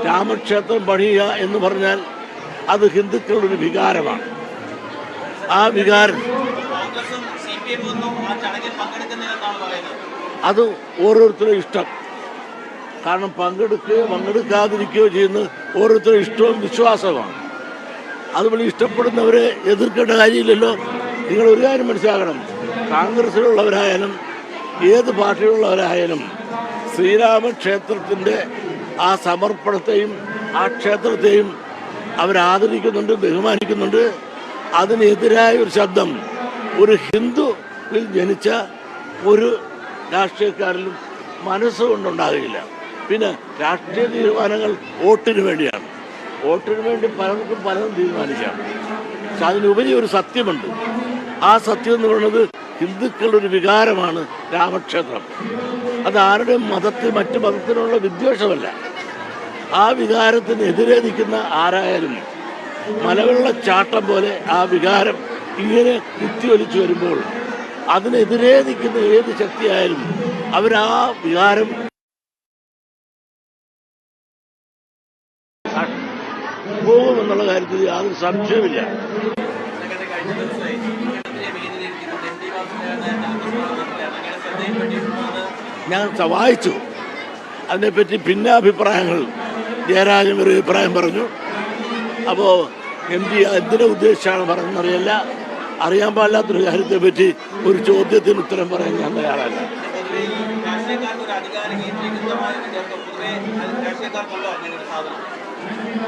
രാമക്ഷേത്രം പണിയുക എന്ന് പറഞ്ഞാൽ അത് ഹിന്ദുക്കളുടെ ഒരു വികാരമാണ്. ആ വികാരം അത് ഓരോരുത്തരും ഇഷ്ടം. കാരണം പങ്കെടുക്കാതിരിക്കുകയോ ചെയ്യുന്നത് ഓരോരുത്തരും ഇഷ്ടവും വിശ്വാസമാണ്. അതുപോലെ ഇഷ്ടപ്പെടുന്നവരെ എതിർക്കേണ്ട കാര്യമില്ലല്ലോ. നിങ്ങൾ ഒരു കാര്യം മനസ്സിലാക്കണം, കോൺഗ്രസ്സിലുള്ളവരായാലും ഏത് പാർട്ടിയിലുള്ളവരായാലും ശ്രീരാമക്ഷേത്രത്തിൻ്റെ ആ സമർപ്പണത്തെയും ആ ക്ഷേത്രത്തെയും അവരാദരിക്കുന്നുണ്ട്, ബഹുമാനിക്കുന്നുണ്ട്. അതിനെതിരായ ഒരു ശബ്ദം ഒരു ഹിന്ദുവിൽ ജനിച്ച ഒരു രാഷ്ട്രീയക്കാരിലും മനസ്സുകൊണ്ടുണ്ടാകില്ല. പിന്നെ രാഷ്ട്രീയ തീരുമാനങ്ങൾ വോട്ടിന് വേണ്ടിയാണ്. വോട്ടിന് വേണ്ടി പലർക്കും പലതും തീരുമാനിക്കാം. പക്ഷെ അതിനുപരി ഒരു സത്യമുണ്ട്. ആ സത്യം എന്ന് പറയുന്നത് ഹിന്ദുക്കളുടെ ഒരു വികാരമാണ് രാമക്ഷേത്രം. അത് ആരുടെയും മറ്റു മതത്തിനുള്ള വിദ്വേഷമല്ല. ആ വികാരത്തിനെതിരെ നിൽക്കുന്ന ആരായാലും മലവെള്ളച്ചാട്ടം പോലെ ആ വികാരം ഇങ്ങനെ കുത്തിയൊലിച്ചു വരുമ്പോൾ അതിനെതിരെ നിൽക്കുന്ന ഏത് ശക്തിയായാലും അവരാ വികാരം പോകുമെന്നുള്ള കാര്യത്തിൽ യാതൊരു സംശയമില്ല. ഞാൻ വായിച്ചു അതിനെപ്പറ്റി ഭിന്നാഭിപ്രായങ്ങൾ. ജയരാജൻ ഒരു അഭിപ്രായം പറഞ്ഞു. അപ്പോൾ എന്തിനെ ഉദ്ദേശിച്ചാണ് പറഞ്ഞതെന്നറിയില്ല. അറിയാൻ പാടില്ലാത്തൊരു കാര്യത്തെപ്പറ്റി ഒരു ചോദ്യത്തിന് ഉത്തരം പറയാൻ ഞാൻ തയ്യാറല്ല.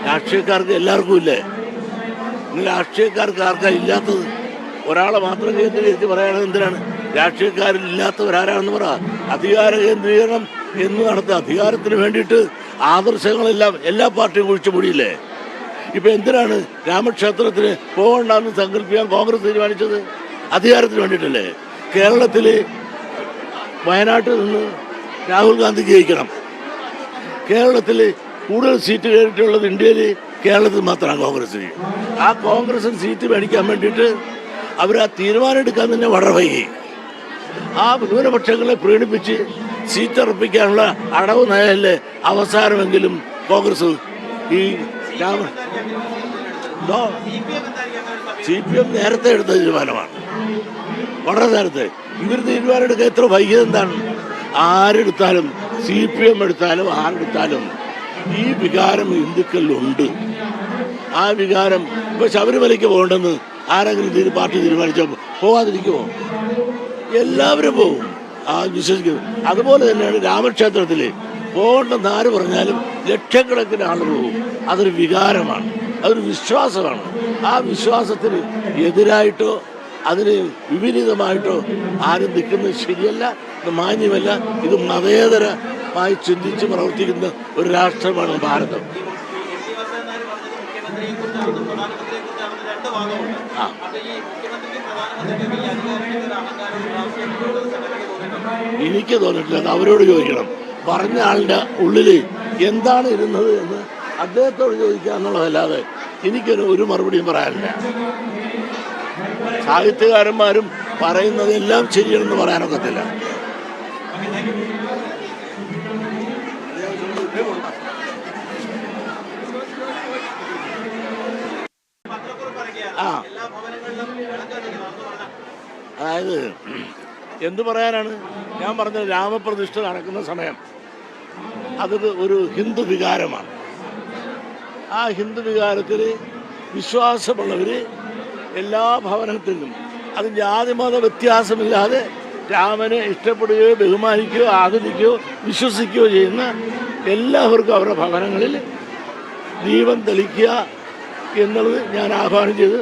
രാഷ്ട്രീയക്കാർക്ക് എല്ലാവർക്കും ഇല്ലേ? രാഷ്ട്രീയക്കാർക്ക് ആർക്കാ ഇല്ലാത്തത്? ഒരാളെ മാത്രം കേന്ദ്രീകരിച്ച് പറയുന്നത് എന്തിനാണ്? രാഷ്ട്രീയക്കാരില്ലാത്തവരാരാണെന്ന് പറ. അധികാര കേന്ദ്രീകരണം എന്ന് നടത്തുക. അധികാരത്തിന് വേണ്ടിയിട്ട് ആദർശങ്ങളെല്ലാം എല്ലാ പാർട്ടിയും കുഴിച്ചു മൂടിയില്ലേ? ഇപ്പം എന്തിനാണ് രാമക്ഷേത്രത്തിന് പോകണ്ടെന്ന് സങ്കല്പിക്കാൻ കോൺഗ്രസ് തീരുമാനിച്ചത്? അധികാരത്തിന് വേണ്ടിയിട്ടല്ലേ? കേരളത്തിൽ വയനാട്ടിൽ നിന്ന് രാഹുൽ ഗാന്ധി ജയിക്കണം. കേരളത്തിൽ കൂടുതൽ സീറ്റ് കയറിയിട്ടുള്ളത് ഇന്ത്യയിൽ കേരളത്തിൽ മാത്രമാണ് കോൺഗ്രസിന്. ആ കോൺഗ്രസിന് സീറ്റ് മേടിക്കാൻ വേണ്ടിയിട്ട് അവർ ആ തീരുമാനം എടുക്കാൻ തന്നെ വളരെ വൈകി. ആ ന്യൂനപക്ഷങ്ങളെ പ്രീണിപ്പിച്ച് സീറ്റ് ഉറപ്പിക്കാനുള്ള അടവ് നയല്ലേ അവസാനമെങ്കിലും കോൺഗ്രസ് ഈ CPM നേരത്തെ എടുത്ത തീരുമാനമാണ്, വളരെ നേരത്തെ. ഇവർ തീരുമാനം എടുക്കാൻ എത്ര വൈകിയത് എന്താണ്? ആരെടുത്താലും CPM എടുത്താലും ആരെടുത്താലും ഈ വികാരം ഹിന്ദുക്കളിലുണ്ട്. ആ വികാരം ഇപ്പോൾ ശബരിമലയ്ക്ക് പോകണ്ടെന്ന് ആരെങ്കിലും പാർട്ടി തീരുമാനിച്ചാൽ പോകാതിരിക്കുമോ? എല്ലാവരും പോകും. ആ വിശ്വസിക്കുന്നു. അതുപോലെ തന്നെയാണ് രാമക്ഷേത്രത്തിൽ പോകണ്ടെന്ന് ആര് പറഞ്ഞാലും ലക്ഷക്കണക്കിന് ആൾ പോകും. അതൊരു വികാരമാണ്, അതൊരു വിശ്വാസമാണ്. ആ വിശ്വാസത്തിന് എതിരായിട്ടോ അതിന് വിപരീതമായിട്ടോ ആരും നിൽക്കുന്നത് ശരിയല്ല, ഇത് മാന്യമല്ല. ഇത് മതേതരമായി ചിന്തിച്ച് പ്രവർത്തിക്കുന്ന ഒരു രാഷ്ട്രമാണ് ഭാരതം. എനിക്ക് തോന്നിട്ടില്ല. അത് അവരോട് ചോദിക്കണം. പറഞ്ഞ ആളുടെ ഉള്ളിൽ എന്താണ് ഇരുന്നത് എന്ന് അദ്ദേഹത്തോട് ചോദിക്കുക എന്നുള്ളതല്ലാതെ എനിക്കൊരു മറുപടിയും പറയാനില്ല. സാഹിത്യകാരന്മാരും പറയുന്നതെല്ലാം ശരിയാണെന്ന് പറയാനൊക്കത്തില്ല. അതായത് എന്തു പറയാനാണ്? ഞാൻ പറഞ്ഞത് രാമപ്രതിഷ്ഠ നടക്കുന്ന സമയം അതൊരു ഒരു ഹിന്ദു വികാരമാണ്. ആ ഹിന്ദു വികാരത്തിൽ വിശ്വാസമുള്ളവർ എല്ലാ ഭവനത്തിലും അത് ജാതിമത വ്യത്യാസമില്ലാതെ രാമനെ ഇഷ്ടപ്പെടുകയോ ബഹുമാനിക്കുകയോ ആദരിക്കുകയോ വിശ്വസിക്കുകയോ ചെയ്യുന്ന എല്ലാവർക്കും അവരുടെ ഭവനങ്ങളിൽ ദീപം തെളിക്കുക എന്നുള്ളത് ഞാൻ ആഹ്വാനം ചെയ്ത്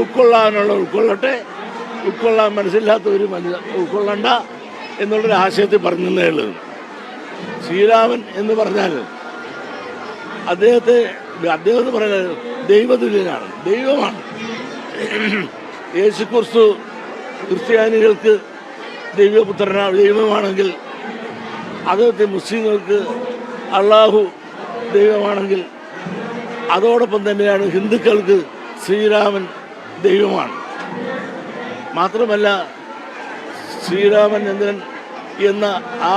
ഉൾക്കൊള്ളട്ടെ. ഉൾക്കൊള്ളാൻ മനസ്സില്ലാത്തവർ ഉൾക്കൊള്ളണ്ട എന്നുള്ളൊരു ആശയത്തിൽ പറഞ്ഞതേ ഉള്ളത്. ശ്രീരാമൻ എന്ന് പറഞ്ഞാൽ അദ്ദേഹം എന്ന് പറയുന്നത് ദൈവതുല്യനാണ്, ദൈവമാണ്. യേശുക്രിസ്തു ക്രിസ്ത്യാനികൾക്ക് ദൈവമാണെങ്കിൽ അദ്ദേഹത്തെ മുസ്ലിങ്ങൾക്ക് അള്ളാഹു ദൈവമാണെങ്കിൽ അതോടൊപ്പം തന്നെയാണ് ഹിന്ദുക്കൾക്ക് ശ്രീരാമൻ ദൈവമാണ്. മാത്രമല്ല ശ്രീരാമചന്ദ്രൻ എന്ന ആ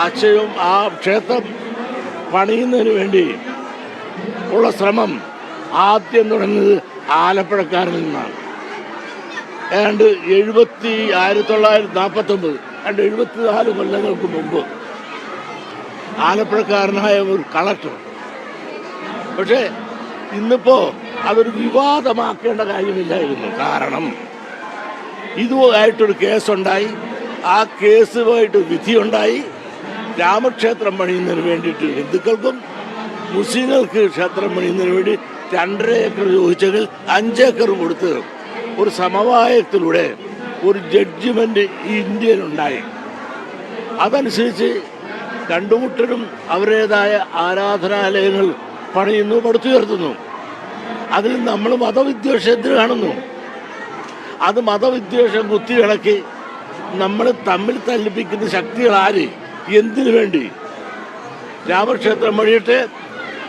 ആശയവും ആ ക്ഷേത്രം പണിയുന്നതിന് വേണ്ടി ഉള്ള ശ്രമം ആദ്യം തുടങ്ങുന്നത് ആലപ്പുഴക്കാരിൽ നിന്നാണ്. ഏതാണ്ട് 1949 74 കൊല്ലങ്ങൾക്ക് മുമ്പ് ആലപ്പുഴക്കാരനായ ഒരു കളക്ടർ. പക്ഷേ ഇന്നിപ്പോൾ അതൊരു വിവാദമാക്കേണ്ട കാര്യമില്ലായിരുന്നു. കാരണം ഇതുമായിട്ടൊരു കേസുണ്ടായി, ആ കേസുമായിട്ട് വിധിയുണ്ടായി. രാമക്ഷേത്രം പണിയുന്നതിന് വേണ്ടിയിട്ട് ഹിന്ദുക്കൾക്കും മുസ്ലിങ്ങൾക്ക് ക്ഷേത്രം പണിയുന്നതിന് വേണ്ടി 2.5 ഏക്കർ ചോദിച്ചെങ്കിൽ 5 ഏക്കർ കൊടുത്ത് ഒരു സമവായത്തിലൂടെ ഒരു ജഡ്ജിമെൻ്റ് ഇന്ത്യയിലുണ്ടായി. അതനുസരിച്ച് രണ്ടുകൂട്ടരും അവരുടേതായ ആരാധനാലയങ്ങൾ പണിയുന്നു, പടുത്തുയർത്തുന്നു. അതിൽ നമ്മൾ മതവിദ്വേഷത്തിന് കാണുന്നു. അത് മതവിദ്വേഷം കുത്തിയിളക്കി നമ്മൾ തമ്മിൽ തല്ലിപ്പിക്കുന്ന ശക്തികൾ ആര്, എന്തിനു വേണ്ടി? രാമക്ഷേത്രം പണിയട്ടെ,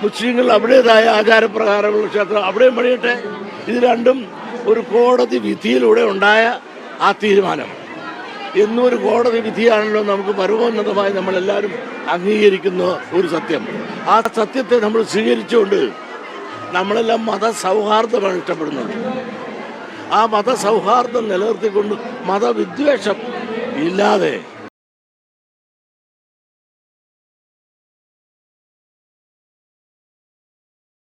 മുസ്ലിങ്ങൾ അവരുടേതായ ആചാരപ്രകാരമുള്ള ക്ഷേത്രം അവിടെയും പണിയട്ടെ. ഇത് രണ്ടും ഒരു കോടതി വിധിയിലൂടെ ഉണ്ടായ ആ തീരുമാനം. എന്നും ഒരു കോടതി വിധിയാണല്ലോ നമുക്ക് പരമോന്നതമായി നമ്മളെല്ലാവരും അംഗീകരിക്കുന്ന ഒരു സത്യം. ആ സത്യത്തെ നമ്മൾ സ്വീകരിച്ചുകൊണ്ട് നമ്മളെല്ലാം മതസൗഹാർദ്ദമാണ് ഇഷ്ടപ്പെടുന്നത്. ആ മതസൗഹാർദ്ദം നിലനിർത്തിക്കൊണ്ട് മതവിദ്വേഷം ഇല്ലാതെ